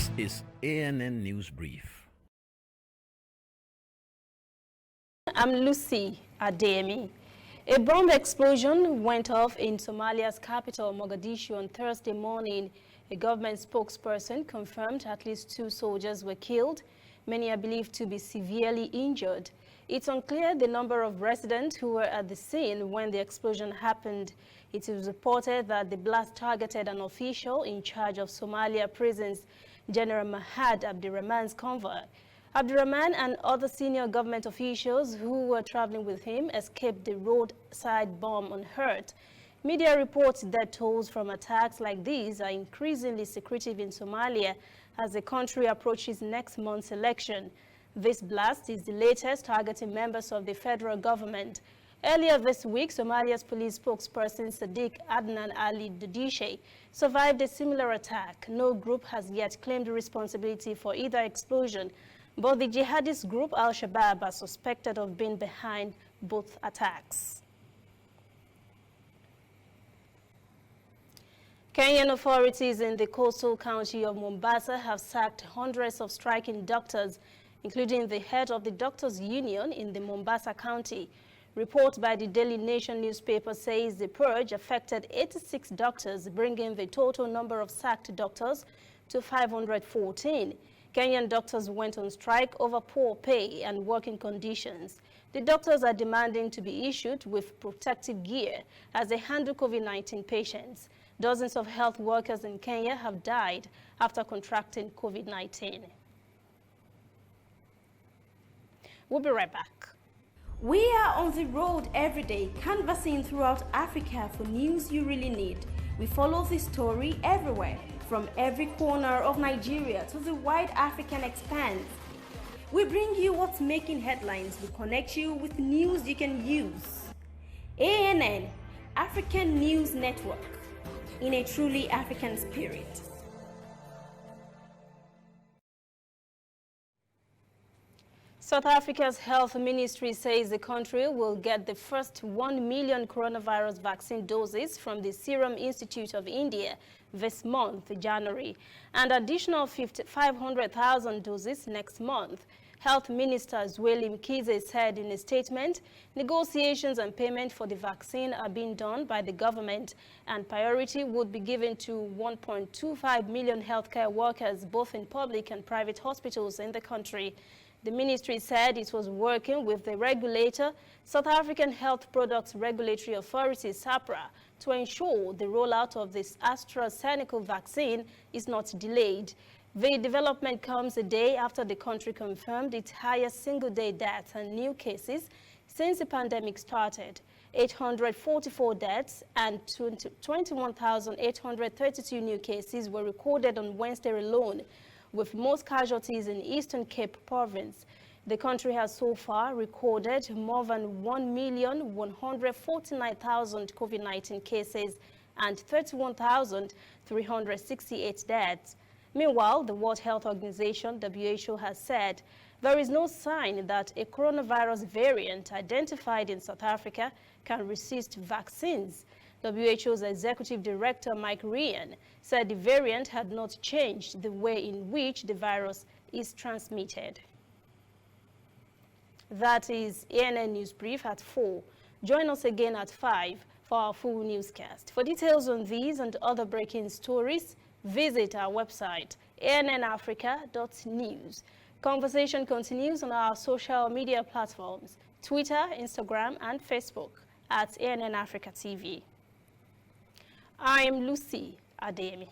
This is ANN News Brief. I'm Lucy Ademi. A bomb explosion went off in Somalia's capital, Mogadishu, on Thursday morning. A government spokesperson confirmed at least 2 soldiers were killed. Many are believed to be severely injured. It's unclear the number of residents who were at the scene when the explosion happened. It is reported that the blast targeted an official in charge of Somalia prisons, General Mahad Abdirahman's convoy. Abdirahman and other senior government officials who were traveling with him escaped the roadside bomb unhurt. Media reports that tolls from attacks like these are increasingly secretive in Somalia as the country approaches next month's election. This blast is the latest targeting members of the federal government. Earlier this week, Somalia's police spokesperson Sadiq Adnan Ali Dadishe survived a similar attack. No group has yet claimed responsibility for either explosion, but the jihadist group Al-Shabaab are suspected of being behind both attacks. Kenyan authorities in the coastal county of Mombasa have sacked hundreds of striking doctors, including the head of the Doctors' Union in the Mombasa County. Report by the Daily Nation newspaper says the purge affected 86 doctors, bringing the total number of sacked doctors to 514. Kenyan doctors went on strike over poor pay and working conditions. The doctors are demanding to be issued with protective gear as they handle COVID-19 patients. Dozens of health workers in Kenya have died after contracting COVID-19. We'll be right back. We are on the road every day, canvassing throughout Africa for news you really need. We follow the story everywhere, from every corner of Nigeria to the wide African expanse. We bring you what's making headlines. We connect you with news you can use. ANN, African News Network, in a truly African spirit. South Africa's health ministry says the country will get the first 1 million coronavirus vaccine doses from the Serum Institute of India this month, January, and additional 500,000 doses next month. Health Minister Zweli Mkhize said in a statement, negotiations and payment for the vaccine are being done by the government, and priority would be given to 1.25 million healthcare workers, both in public and private hospitals in the country. The ministry said it was working with the regulator, South African Health Products Regulatory Authority, SAHPRA, to ensure the rollout of this AstraZeneca vaccine is not delayed. The development comes a day after the country confirmed its highest single-day deaths and new cases since the pandemic started. 844 deaths and 21,832 new cases were recorded on Wednesday alone, with most casualties in Eastern Cape Province. The country has so far recorded more than 1,149,000 COVID-19 cases and 31,368 deaths. Meanwhile, the World Health Organization, WHO, has said there is no sign that a coronavirus variant identified in South Africa can resist vaccines. WHO's Executive Director Mike Ryan said the variant had not changed the way in which the virus is transmitted. That is ANN News Brief at 4. Join us again at 5 for our full newscast. For details on these and other breaking stories, visit our website, annafrica.news. Conversation continues on our social media platforms, Twitter, Instagram, and Facebook at ANN Africa TV. I am Lucy Ademi.